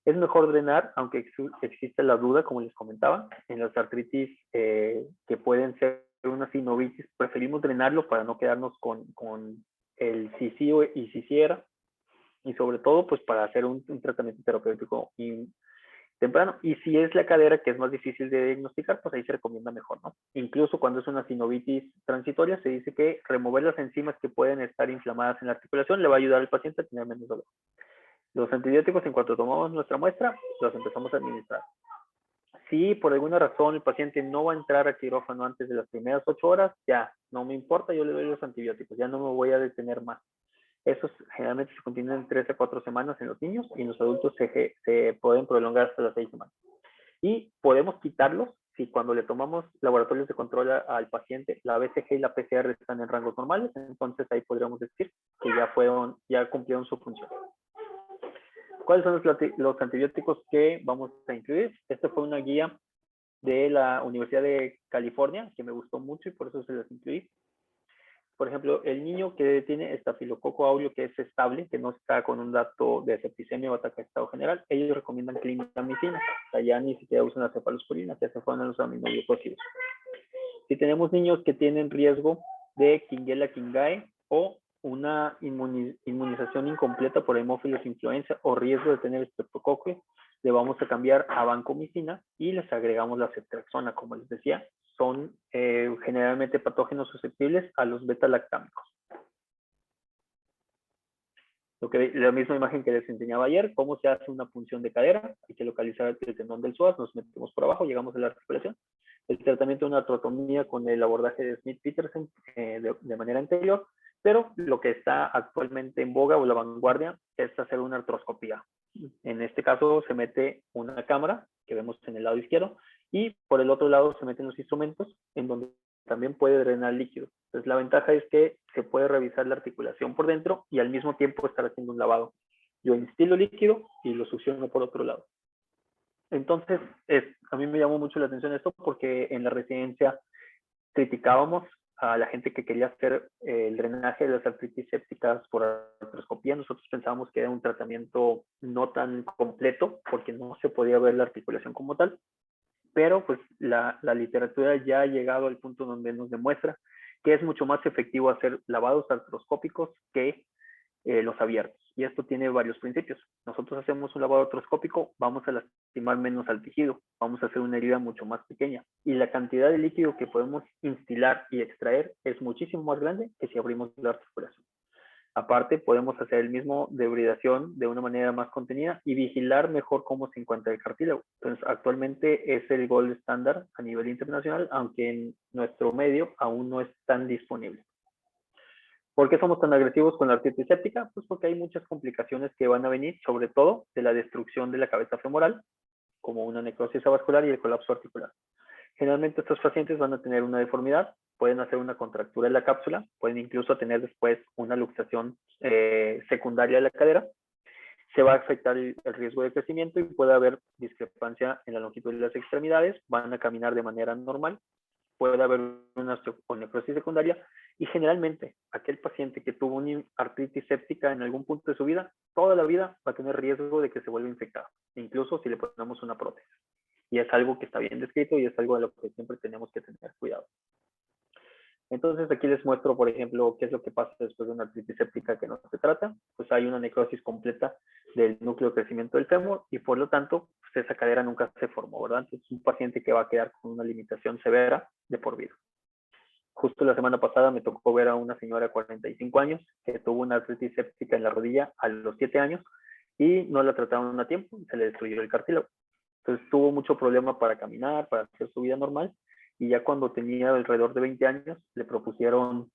Es mejor drenar, aunque existe la duda, como les comentaba, en las artritis que pueden ser una sinovitis, preferimos drenarlo para no quedarnos con el si sí y si sí era, y sobre todo pues para hacer un tratamiento terapéutico temprano. Y si es la cadera, que es más difícil de diagnosticar, pues ahí se recomienda mejor, ¿no? Incluso cuando es una sinovitis transitoria, se dice que remover las enzimas que pueden estar inflamadas en la articulación le va a ayudar al paciente a tener menos dolor. Los antibióticos, en cuanto tomamos nuestra muestra, los empezamos a administrar. Si por alguna razón el paciente no va a entrar a quirófano antes de las primeras 8 horas, ya, no me importa, yo le doy los antibióticos, ya no me voy a detener más. Esos generalmente se continúan 3 a 4 semanas en los niños y en los adultos se pueden prolongar hasta las 6 semanas. Y podemos quitarlos si cuando le tomamos laboratorios de control al paciente, la BCG y la PCR están en rangos normales, entonces ahí podríamos decir que ya cumplieron su función. ¿Cuáles son los antibióticos que vamos a incluir? Esta fue una guía de la Universidad de California que me gustó mucho y por eso se las incluí. Por ejemplo, el niño que tiene estafilococo aureus que es estable, que no está con un dato de septicemia o ataque de estado general, ellos recomiendan clindamicina. O sea, ya ni siquiera usan la cefalosporina, ya se fueron a los aminoglucósidos. Si tenemos niños que tienen riesgo de Quinguela quingae o una inmunización incompleta por hemófilos influenza o riesgo de tener estreptocoque, le vamos a cambiar a vancomicina y les agregamos la ceftriaxona, como les decía, son generalmente patógenos susceptibles a los beta-lactámicos. La misma imagen que les enseñaba ayer, cómo se hace una punción de cadera, hay que localizar el tendón del psoas, nos metemos por abajo, llegamos a la articulación. El tratamiento de una artrotomía con el abordaje de Smith-Petersen de manera anterior, pero lo que está actualmente en boga o la vanguardia es hacer una artroscopía. En este caso se mete una cámara que vemos en el lado izquierdo y por el otro lado se meten los instrumentos en donde también puede drenar líquido. Entonces la ventaja es que se puede revisar la articulación por dentro y al mismo tiempo estar haciendo un lavado. Yo instilo líquido y lo succiono por otro lado. Entonces, a mí me llamó mucho la atención esto porque en la residencia criticábamos a la gente que quería hacer el drenaje de las artritis sépticas por artroscopía. Nosotros pensábamos que era un tratamiento no tan completo porque no se podía ver la articulación como tal, pero pues la literatura ya ha llegado al punto donde nos demuestra que es mucho más efectivo hacer lavados artroscópicos que los abiertos. Y esto tiene varios principios. Nosotros hacemos un lavado artroscópico, vamos a lastimar menos al tejido, vamos a hacer una herida mucho más pequeña. Y la cantidad de líquido que podemos instilar y extraer es muchísimo más grande que si abrimos la articulación. Aparte, podemos hacer el mismo de hibridación de una manera más contenida y vigilar mejor cómo se encuentra el cartílago. Entonces, actualmente es el gold estándar a nivel internacional, aunque en nuestro medio aún no es tan disponible. ¿Por qué somos tan agresivos con la artritis séptica? Pues porque hay muchas complicaciones que van a venir, sobre todo de la destrucción de la cabeza femoral, como una necrosis avascular y el colapso articular. Generalmente estos pacientes van a tener una deformidad, pueden hacer una contractura en la cápsula, pueden incluso tener después una luxación secundaria de la cadera. Se va a afectar el riesgo de crecimiento y puede haber discrepancia en la longitud de las extremidades, van a caminar de manera normal, puede haber una necrosis secundaria y generalmente aquel paciente que tuvo una artritis séptica en algún punto de su vida, toda la vida va a tener riesgo de que se vuelva infectado, incluso si le ponemos una prótesis. Y es algo que está bien descrito y es algo de lo que siempre tenemos que tener cuidado. Entonces aquí les muestro, por ejemplo, qué es lo que pasa después de una artritis séptica que no se trata. Pues hay una necrosis completa del núcleo de crecimiento del fémur y por lo tanto, pues esa cadera nunca se formó, ¿verdad? Entonces es un paciente que va a quedar con una limitación severa de por vida. Justo la semana pasada me tocó ver a una señora de 45 años que tuvo una artritis séptica en la rodilla a los 7 años y no la trataron a tiempo y se le destruyó el cartílago. Entonces tuvo mucho problema para caminar, para hacer su vida normal y ya cuando tenía alrededor de 20 años le propusieron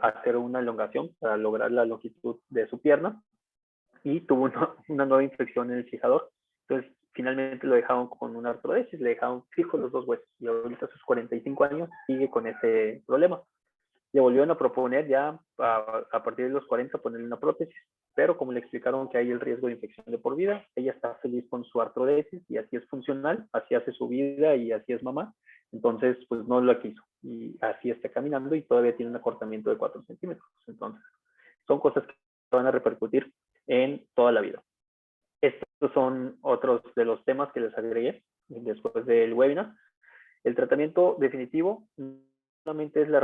hacer una elongación para lograr la longitud de su pierna y tuvo una nueva infección en el fijador. Entonces finalmente lo dejaron con una artrodesis, le dejaron fijo los dos huesos y ahorita a sus 45 años sigue con ese problema. Le volvieron a proponer ya a partir de los 40 ponerle una prótesis, pero como le explicaron que hay el riesgo de infección de por vida, ella está feliz con su artrodesis y así es funcional, así hace su vida y así es mamá, entonces pues no la quiso y así está caminando y todavía tiene un acortamiento de 4 centímetros. Entonces son cosas que van a repercutir en toda la vida. Estos son otros de los temas que les agregué después del webinar. El tratamiento definitivo solamente es la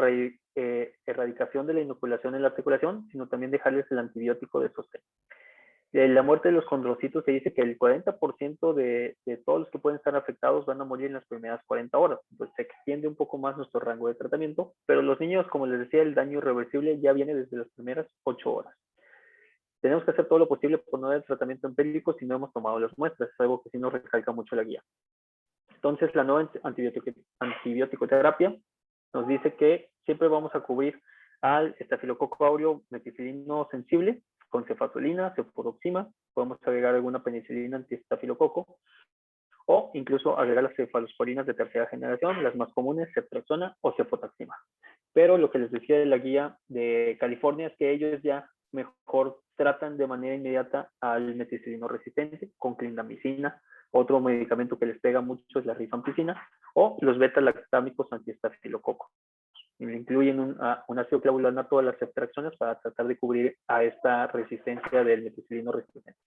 erradicación de la inoculación en la articulación, sino también dejarles el antibiótico de sostén. La muerte de los condrocitos se dice que el 40% de todos los que pueden estar afectados van a morir en las primeras 40 horas. Entonces se extiende un poco más nuestro rango de tratamiento, pero los niños, como les decía, el daño irreversible ya viene desde las primeras 8 horas. Tenemos que hacer todo lo posible por no dar tratamiento empírico si no hemos tomado las muestras, es algo que sí nos recalca mucho la guía. Entonces, la nueva antibiótico-terapia nos dice que siempre vamos a cubrir al estafilococo aureus meticilino sensible con cefazolina, cefuroxima, podemos agregar alguna penicilina antiestafilococo, o incluso agregar las cefalosporinas de tercera generación, las más comunes, ceftriaxona o cefotaxima. Pero lo que les decía de la guía de California es que ellos ya mejor tratan de manera inmediata al meticilino resistente con clindamicina. Otro medicamento que les pega mucho es la rifampicina o los beta-lactámicos antiestafilococos. Incluyen un ácido clavulanato de las ceftriaxonas para tratar de cubrir a esta resistencia del meticilino resistente.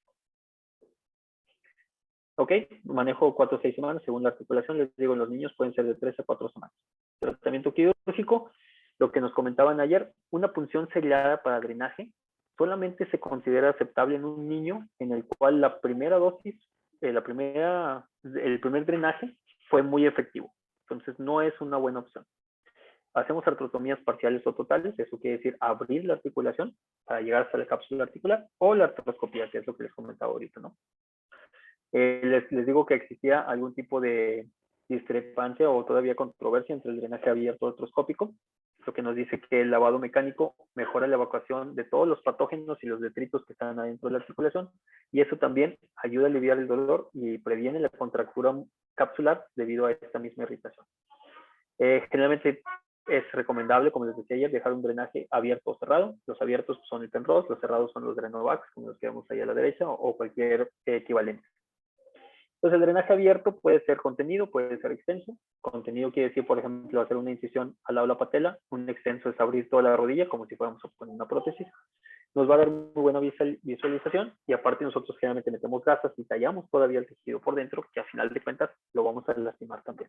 Ok, manejo 4 a 6 semanas según la articulación. Les digo, en los niños pueden ser de 3 a 4 semanas. Tratamiento quirúrgico, lo que nos comentaban ayer, una punción seriada para drenaje solamente se considera aceptable en un niño en el cual la primera dosis, el primer drenaje fue muy efectivo. Entonces no es una buena opción. Hacemos artrotomías parciales o totales, eso quiere decir abrir la articulación para llegar hasta la cápsula articular, o la artroscopía, que es lo que les comentaba ahorita, ¿no? Les digo que existía algún tipo de discrepancia o todavía controversia entre el drenaje abierto y artroscópico, lo que nos dice que el lavado mecánico mejora la evacuación de todos los patógenos y los detritos que están adentro de la articulación, y eso también ayuda a aliviar el dolor y previene la contractura capsular debido a esta misma irritación. Generalmente es recomendable, como les decía ayer, dejar un drenaje abierto o cerrado. Los abiertos son el Penrose, los cerrados son los Drenovax, como los que vemos ahí a la derecha, o cualquier equivalente. Entonces, el drenaje abierto puede ser contenido, puede ser extenso. Contenido quiere decir, por ejemplo, hacer una incisión al lado de la patela. Un extenso es abrir toda la rodilla, como si fuéramos a poner una prótesis. Nos va a dar muy buena visualización, y aparte nosotros generalmente metemos gasas y tallamos todavía el tejido por dentro, que a final de cuentas lo vamos a lastimar también.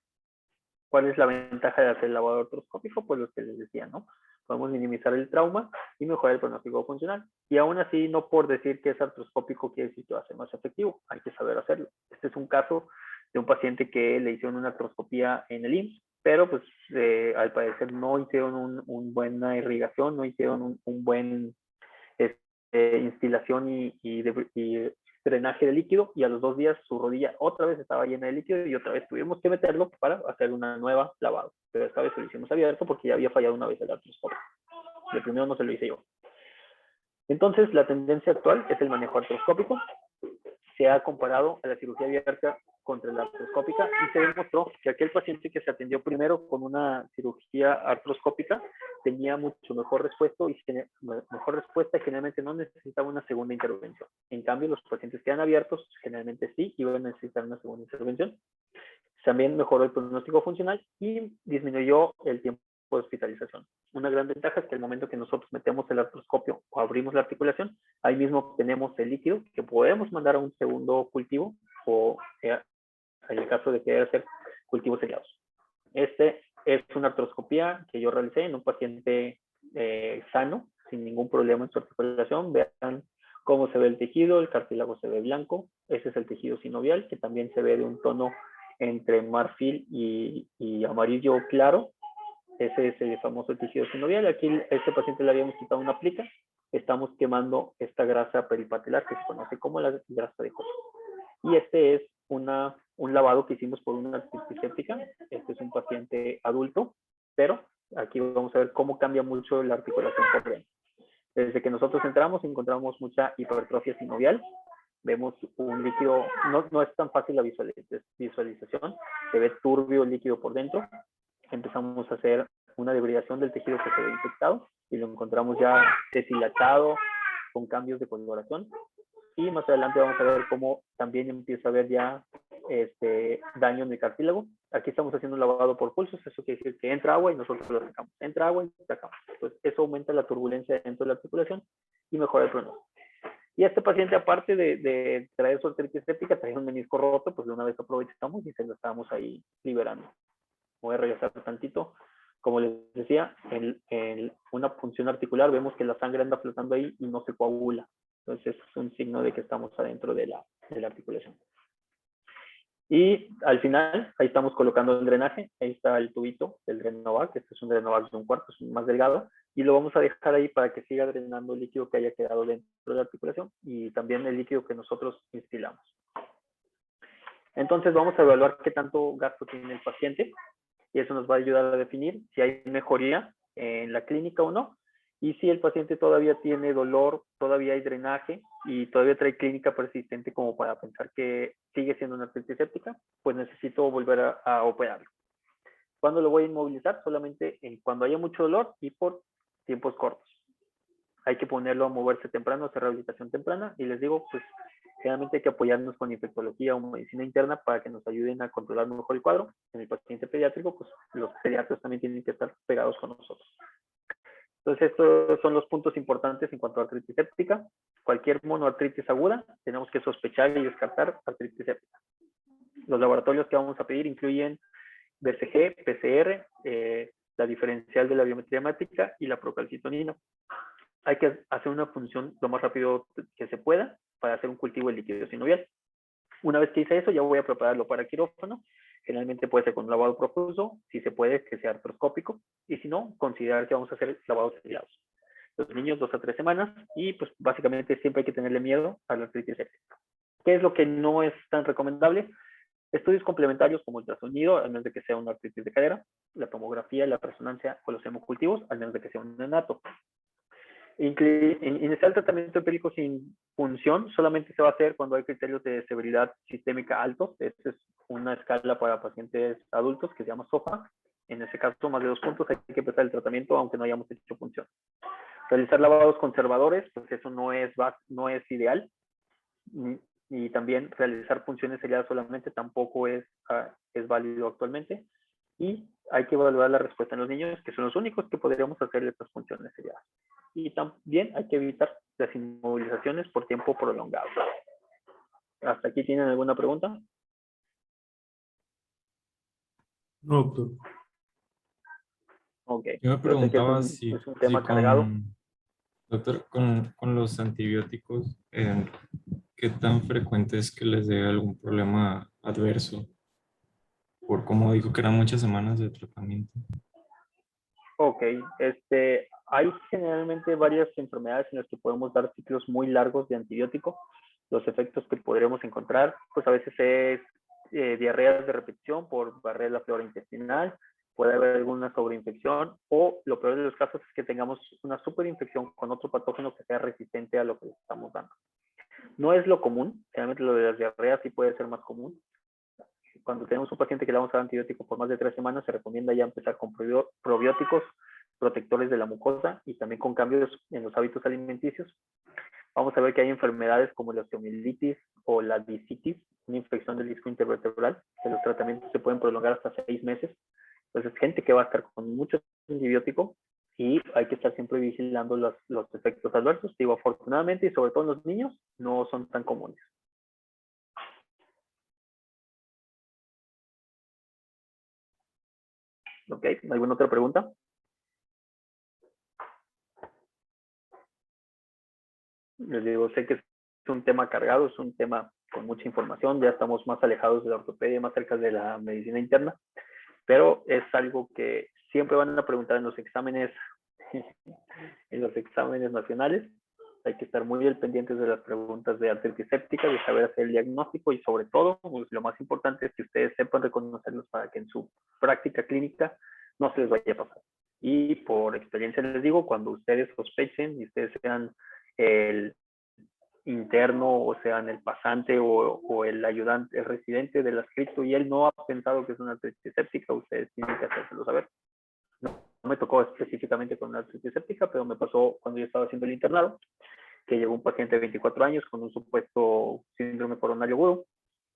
¿Cuál es la ventaja de hacer el lavado artroscópico? Pues lo que les decía, ¿no? Podemos minimizar el trauma y mejorar el pronóstico funcional. Y aún así, no por decir que es artroscópico quiere decir que va a ser más efectivo. Hay que saber hacerlo. Este es un caso de un paciente que le hicieron una artroscopía en el IMSS, pero pues al parecer no hicieron una buena irrigación, no hicieron un buen instilación y drenaje de líquido, y a los 2 días su rodilla otra vez estaba llena de líquido y otra vez tuvimos que meterlo para hacer una nueva lavado. Pero esta vez lo hicimos abierto porque ya había fallado una vez el artroscopio. El primero no se lo hice yo. Entonces, la tendencia actual es el manejo artroscópico. Se ha comparado a la cirugía abierta contra la artroscópica y se demostró que aquel paciente que se atendió primero con una cirugía artroscópica tenía mucho mejor respuesta y generalmente no necesitaba una segunda intervención. En cambio, los pacientes que eran abiertos generalmente sí iban a necesitar una segunda intervención. También mejoró el pronóstico funcional y disminuyó el tiempo de hospitalización. Una gran ventaja es que al momento que nosotros metemos el artroscopio o abrimos la articulación, ahí mismo tenemos el líquido que podemos mandar a un segundo cultivo, o en el caso de querer hacer cultivos seriados. Este es una artroscopía que yo realicé en un paciente sano, sin ningún problema en su articulación. Vean cómo se ve el tejido, el cartílago se ve blanco. Ese es el tejido sinovial, que también se ve de un tono entre marfil y amarillo claro. Ese es el famoso tejido sinovial. Aquí a este paciente le habíamos quitado una plica. Estamos quemando esta grasa peripatelar que se conoce como la grasa de coco. Y este es un lavado que hicimos por una artritis séptica. Este es un paciente adulto, pero aquí vamos a ver cómo cambia mucho la articulación por dentro. Desde que nosotros entramos encontramos mucha hipertrofia sinovial. Vemos un líquido, no es tan fácil la visualización, se ve turbio el líquido por dentro. Empezamos a hacer una debridación del tejido que se ve infectado y lo encontramos ya deshilachado, con cambios de coloración. Y más adelante vamos a ver cómo también empieza a haber ya daño en el cartílago. Aquí estamos haciendo un lavado por pulsos, eso quiere decir que entra agua y nosotros lo sacamos. Entra agua y sacamos. Entonces eso aumenta la turbulencia dentro de la articulación y mejora el pronóstico. Y este paciente, aparte de traer su artritis séptica, traía un menisco roto, pues de una vez aprovechamos y se lo estábamos ahí liberando. Voy a regresar tantito. Como les decía, en una función articular vemos que la sangre anda flotando ahí y no se coagula. Entonces es un signo de que estamos adentro de la articulación. Y al final, ahí estamos colocando el drenaje. Ahí está el tubito del Drenovax. Este es un Drenovax de 1/4, es más delgado. Y lo vamos a dejar ahí para que siga drenando el líquido que haya quedado dentro de la articulación y también el líquido que nosotros instilamos. Entonces vamos a evaluar qué tanto gasto tiene el paciente y eso nos va a ayudar a definir si hay mejoría en la clínica o no. Y si el paciente todavía tiene dolor, todavía hay drenaje y todavía trae clínica persistente como para pensar que sigue siendo una artritis séptica, pues necesito volver a operarlo. ¿Cuándo lo voy a inmovilizar? Solamente cuando haya mucho dolor y por tiempos cortos. Hay que ponerlo a moverse temprano, hacer rehabilitación temprana, y les digo, pues generalmente hay que apoyarnos con infectología o medicina interna para que nos ayuden a controlar mejor el cuadro. En el paciente pediátrico, pues los pediatras también tienen que estar pegados con nosotros. Entonces, estos son los puntos importantes en cuanto a artritis séptica. Cualquier monoartritis aguda, tenemos que sospechar y descartar artritis séptica. Los laboratorios que vamos a pedir incluyen BCG, PCR, la diferencial de la biometría hemática y la procalcitonina. Hay que hacer una función lo más rápido que se pueda para hacer un cultivo de líquido sinovial. Una vez que hice eso, ya voy a prepararlo para quirófano. Generalmente puede ser con un lavado profuso, si se puede que sea artroscópico, y si no, considerar que vamos a hacer lavados seriados. Los niños 2 a 3 semanas, y pues básicamente siempre hay que tenerle miedo a la artritis séptica. ¿Qué es lo que no es tan recomendable? Estudios complementarios como ultrasonido, al menos de que sea una artritis de cadera, la tomografía, la resonancia o los hemocultivos, al menos de que sea un neonato. Iniciar el tratamiento empírico sin punción solamente se va a hacer cuando hay criterios de severidad sistémica altos. Esta es una escala para pacientes adultos que se llama SOFA. En ese caso, más de 2 puntos, hay que empezar el tratamiento aunque no hayamos hecho punción. Realizar lavados conservadores, pues eso no es ideal. Y también realizar punciones seriadas solamente tampoco es válido actualmente. Y hay que evaluar la respuesta en los niños, que son los únicos que podríamos hacerle estas funciones seriadas. Y también hay que evitar las inmovilizaciones por tiempo prolongado. ¿Hasta aquí tienen alguna pregunta? No, doctor. Ok. Yo me Yo sé que preguntaba es un tema cargado. doctor, con los antibióticos, ¿qué tan frecuente es que les dé algún problema adverso? Por como dijo que eran muchas semanas de tratamiento. Ok, hay generalmente varias enfermedades en las que podemos dar ciclos muy largos de antibiótico. Los efectos que podremos encontrar, pues a veces es diarreas de repetición por barrer la flora intestinal, puede haber alguna sobreinfección, o lo peor de los casos es que tengamos una superinfección con otro patógeno que sea resistente a lo que le estamos dando. No es lo común, generalmente lo de las diarreas sí puede ser más común. Cuando tenemos un paciente que le vamos a dar antibiótico por más de 3 semanas, se recomienda ya empezar con probióticos, protectores de la mucosa y también con cambios en los hábitos alimenticios. Vamos a ver que hay enfermedades como la osteomielitis o la discitis, una infección del disco intervertebral, que los tratamientos se pueden prolongar hasta 6 meses. Entonces, gente que va a estar con mucho antibiótico y hay que estar siempre vigilando los efectos adversos. Digo, afortunadamente y sobre todo en los niños, no son tan comunes. ¿Ok? ¿Alguna otra pregunta? Les digo, sé que es un tema cargado, es un tema con mucha información, ya estamos más alejados de la ortopedia, más cerca de la medicina interna, pero es algo que siempre van a preguntar en los exámenes, en los exámenes nacionales. Hay que estar muy al pendientes de las preguntas de artritis séptica, de saber hacer el diagnóstico y sobre todo, pues, lo más importante es que ustedes sepan reconocerlos para que en su práctica clínica no se les vaya a pasar. Y por experiencia les digo, cuando ustedes sospechen y ustedes sean el interno o sean el pasante o el ayudante, el residente del adscrito y él no ha pensado que es una artritis séptica, ustedes tienen que hacérselo saber. No me tocó específicamente con una artritis séptica, pero me pasó cuando yo estaba haciendo el internado, que llegó un paciente de 24 años con un supuesto síndrome coronario agudo,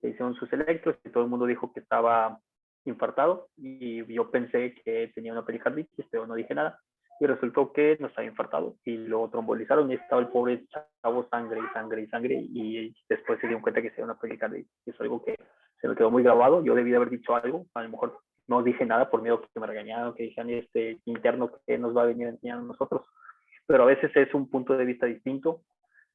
le hicieron sus electros y todo el mundo dijo que estaba infartado y yo pensé que tenía una pericarditis, pero no dije nada. Y resultó que no estaba infartado y lo trombolizaron y estaba el pobre chavo sangre y sangre y sangre y después se dieron cuenta que era una pericarditis. Es algo que se me quedó muy grabado. Yo debí de haber dicho algo, a lo mejor no dije nada por miedo que me regañaran, que dijeran interno que nos va a venir a enseñar a nosotros. Pero a veces es un punto de vista distinto.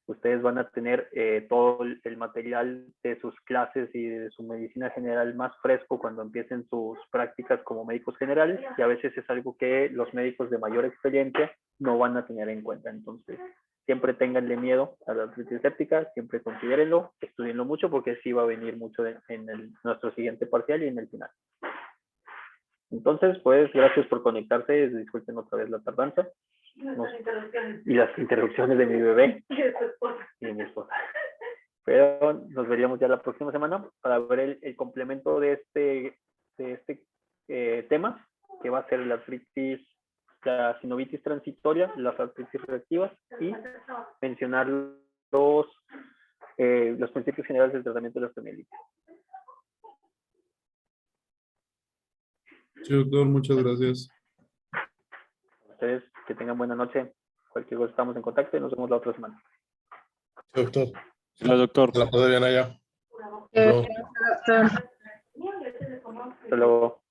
Ustedes van a tener todo el material de sus clases y de su medicina general más fresco cuando empiecen sus prácticas como médicos generales y a veces es algo que los médicos de mayor experiencia no van a tener en cuenta. Entonces, siempre ténganle miedo a la artritis séptica, siempre considérenlo, estudienlo mucho porque sí va a venir mucho en nuestro siguiente parcial y en el final. Entonces, pues, gracias por conectarse. Disculpen otra vez la tardanza. Nuestras interrupciones. y las interrupciones de mi bebé Y de tu esposa. y de mi esposa. Pero nos veríamos ya la próxima semana para ver el complemento de este tema, que va a ser la artritis, la sinovitis transitoria, las artritis reactivas y mencionar los principios generales del tratamiento de la osteomielitis. Sí, doctor, muchas gracias. Ustedes que tengan buena noche. Cualquier cosa estamos en contacto y nos vemos la otra semana. Sí, doctor. Hola, doctor. Se la pase bien allá. Hasta luego. Hasta luego.